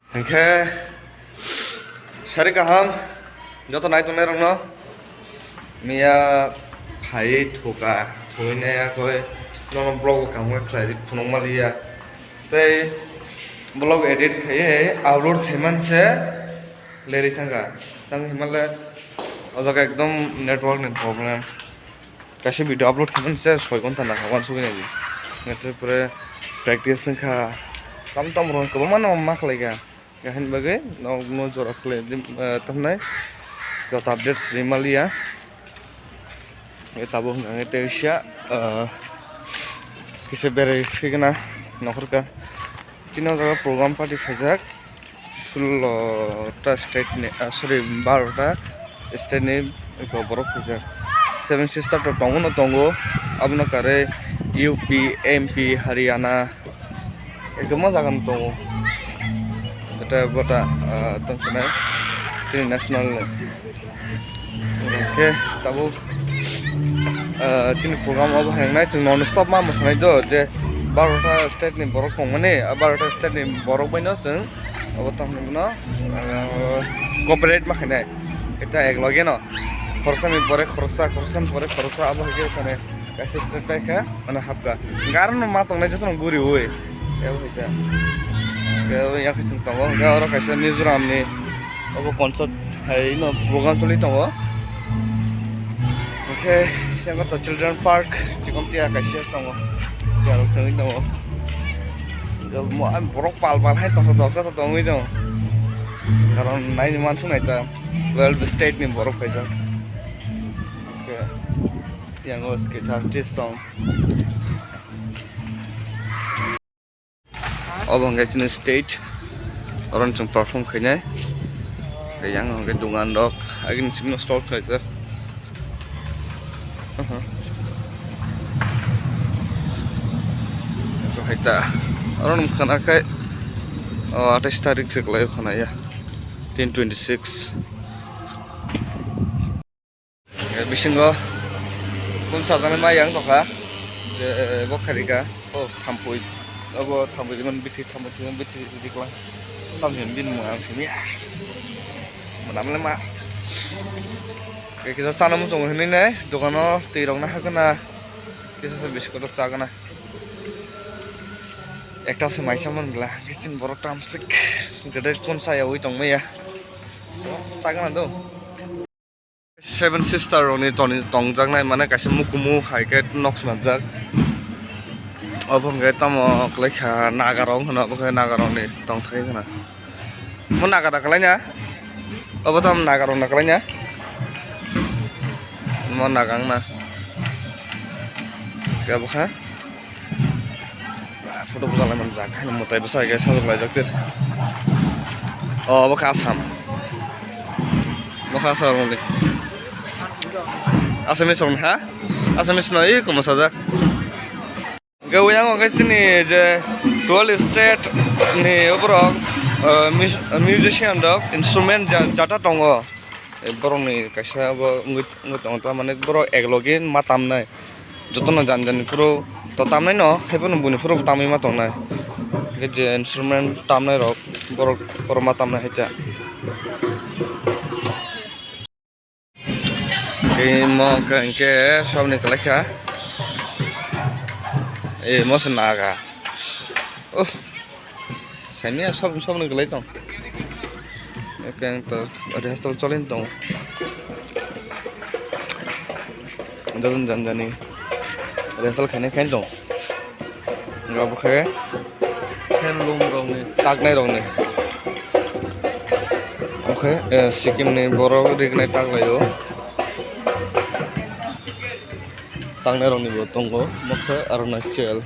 Oke, sari kaham, joto naik tunai rongno, mia hai thuka, thuine ya koi, nono blog kamu kelari punong malia, tapi blog edit kaye upload theman se leri thanga, tang himalaya, ojo ka ekdom network net problem, kasih video upload theman se soi kon tanda kawan sugi nabi, ngerti pura practice sengka, kamu tam rong kau mana mak lagi Gahen bagai, no jorak le, tamnai, jauh update Sri Malia, tabung ngang itu Asia, kisah berifigna, nokorka, cina jaga program party sajak, sul ta state ne, sorry bar ta state ne, borok sajak, Seven Sisters to tongo no tongo, abna kare UP, MP, Haryana, ekdom jagan tongo. Kita buat tentang nasional. Oke, tahu cini program apa yang naik non stop mah masalah itu, je baru state ni borok kongane, baru state ni borok banyak jeng, apa tahu ni mana, corporate mah kene, kita ek lagi no, khorsa ni borek khorsa apa lagi kene, kasih state ka, mana hapka, karena matang naik jasam guri huwe, ya begitu. Yang kecil tahu, kalau orang kasih Mizoram ni, apa konsert, hai, no program culi tahu. Oke, yang kata Children Park, cikam tiada kasih tahu, jalan tengah tahu. Kalau mau borok pal hai tahu itu. Karena naik mansung itu, World State ni borok kaisa. Oke, yang sketch artist song. Abang guys ini stage orang cuma perform kayaknya kayak yang orang dungan dok agak signal stop saja kita orang kena kayak 28 tarik sekolah kena ya 10/26 ya bisinggo pun saja nih yang toh kah bokarika oh tampui Abo tamu dengan biti di kelas, tamu yang bin mengang sini ya, mana lemah. Kita sana musuh ini nih, dokano tirong nah kena, kita sebis kodok cakana. Ekta semai cuman belah, kisin borok tamsik, gede kon saya wui tong ya, so cakana tuh. Seven Sisters ini tong jangan mana kasih mukumu haiket nok semanjak. Apa enggak tamu klik nagarong kena pakai nagarong nih tong teri kena mau nagar nakalanya apa tamu nagarong nakalanya mau nagang na kayak apa foto foto lagi menjak mau tahu besar guys satu lagi jaktir oh apa asam nih asamis orang ha asamis nai kamu saja Gawin yang orang sini je 12 state ni obrol musician dok instrument jata tongo borong ni kasih apa ngut tongo tu mana borong eglogin matam nai joto na jan puro to tam nai no hepan buni puro tami matong nai je instrument tam nai rok borong matam nai heja mau ke sob ni keleka mau senaga, saya ni sob nak kelai tong, kan tu ada hasil colin tong, jangan ni, ada hasil kene tong, enggak boleh, kan lum rong ni, tak nai rong ni, oke, Sikkim ni borok dik nai tak layo. Tangnya orang ni botong ko, maka Arunachal.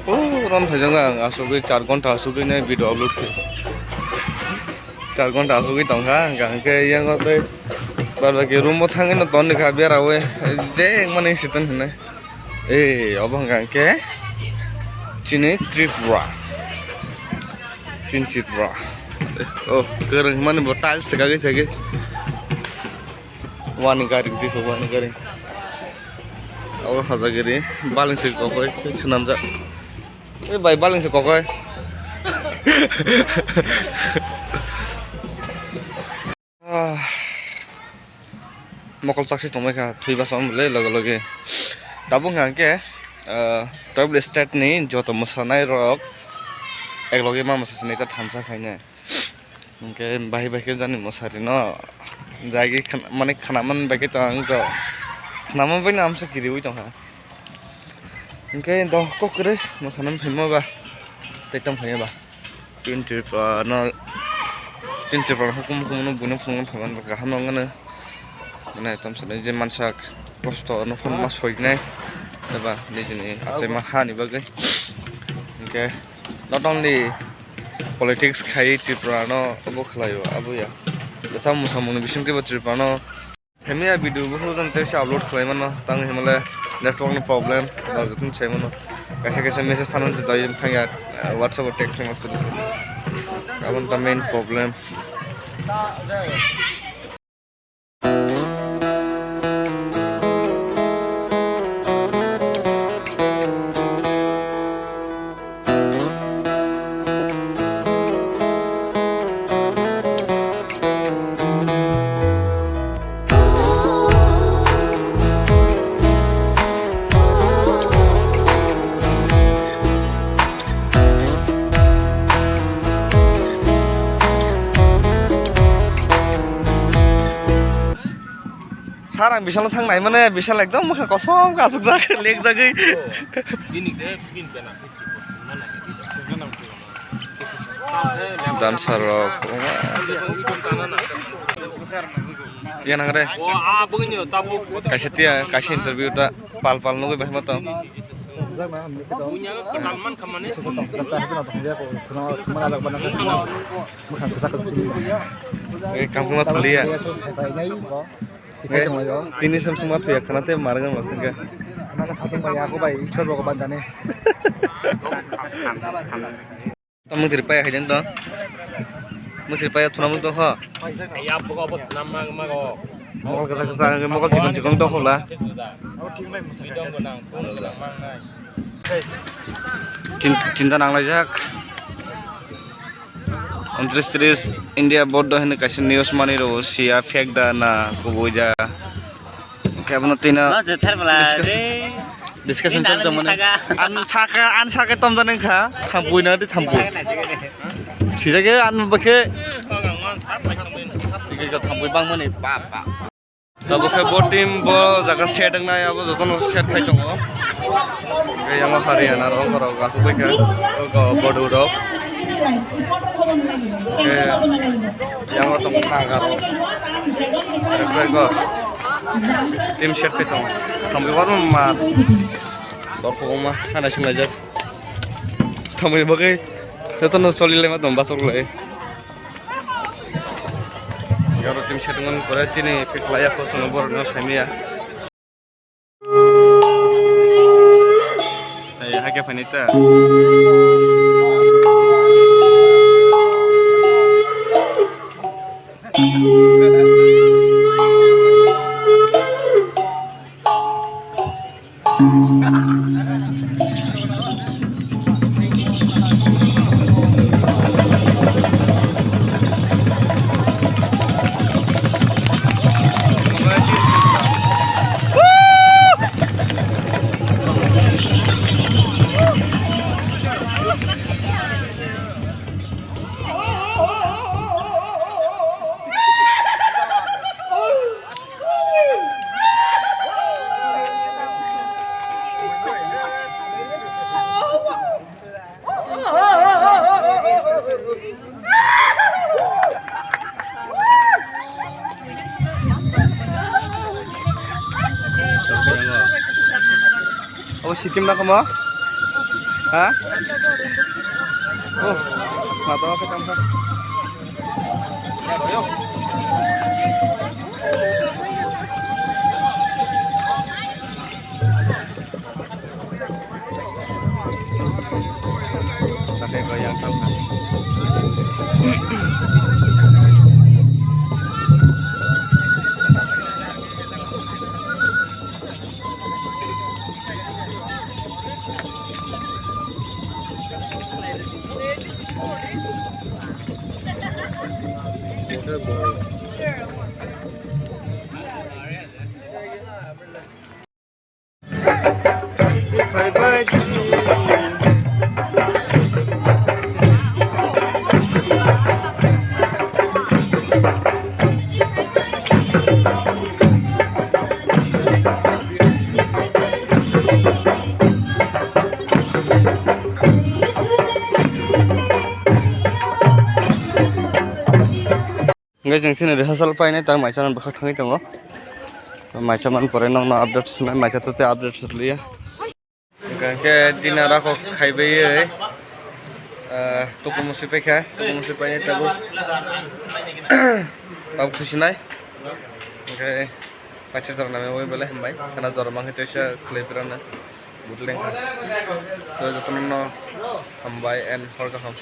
Oh, orang tu jangan asuki 4 घंटा asuki ni video upload ke. 4 घंटा asuki tangga, gang ke yang kata berbagi rumah tangga ni tahun ni kabiar awe, je yang mana sitan ni. Abang gang ke, Cini Tripura. Oh, kereng mana botal segala segala. Wani garing di so wani garing. Awak hazagiri baling sik ko senamja Bai baling se kokoi. Mokol saksi tomai ka thui ba som le loge tabung hangke double state ni joto mosanai rok ekloge ma mosasani ka thamsa khaine hangke bahi ke jani mosari no jagi mane khanaman bake to ang to khanaman bai nam se kiri ui to ha hangke do kokre mosanam phimo ba taitam phaya ba tin trip no hukum no buno phungan phaman ba gaham ngana mana tam sada je mansak kosto no phon mas hoinai eba nijini ase ma hani bagai okay not only politics khai tripura no abo khlayo abo ya sam samung bisum ke tripura no hemia video bo jan te upload khlai mano tang himale network no problem or jatun chai mano kaise message thanon je dai thang whatsapp or text message sudise abon the main problem sarang bisal thang nai mane bisal ekdom mokha kosom kasuk jak lek jagai dan sarok ya nangre kasih interview ta pal nugo bah mato kampung tulia tini semua tuh ya karena teh marga maksudnya karena satu bayar aku bayi coba ke banjane kamu terpaya hajan toh mu terpaya tunamu toh ha ya buka bos nama mago mau kesa mau cikon toh lah cinta nang lajak 29 India bodoh ini kasih news mani ro sia fake dana kuboja kayak bener tina discussion chal jamane an saka tom dane kha thampui na di thampui sijage an bake ike thampui bang mani pa tabo ke bo team bo jaga set na ya bo joton set khai tongo ke yang Haryana ro karo gasu bake ko bodu ro yang otong kagaro rego tim chef itu kami baru mar bapak rumah ada sing ngajak kami bagai itu no solile ma tom basok le yaro tim chef ngon kore chini pik laya ko sono bor no samia ay hake fanita Oh, sikim na kamu? Hah? Oh, nggak tahu apa kamu. Ya, boyo. Pakai goyang tahu kan? Bye bye. Ngay jeng sini rehearsal pa ini tang maicanan bakal tangi tango. Maicaman pore nong no update sunai maica tu te update sutli ya. Ke dinara ko khaibe ye. Tuku musi pe kha, tuku musi pa ini tabu. Tabu khushi nai. Ke pacha jor name oi bele hambai. Kana jor mang hete sha kleberan na. Budleng ka. To jotno no hambai and hor ka ham.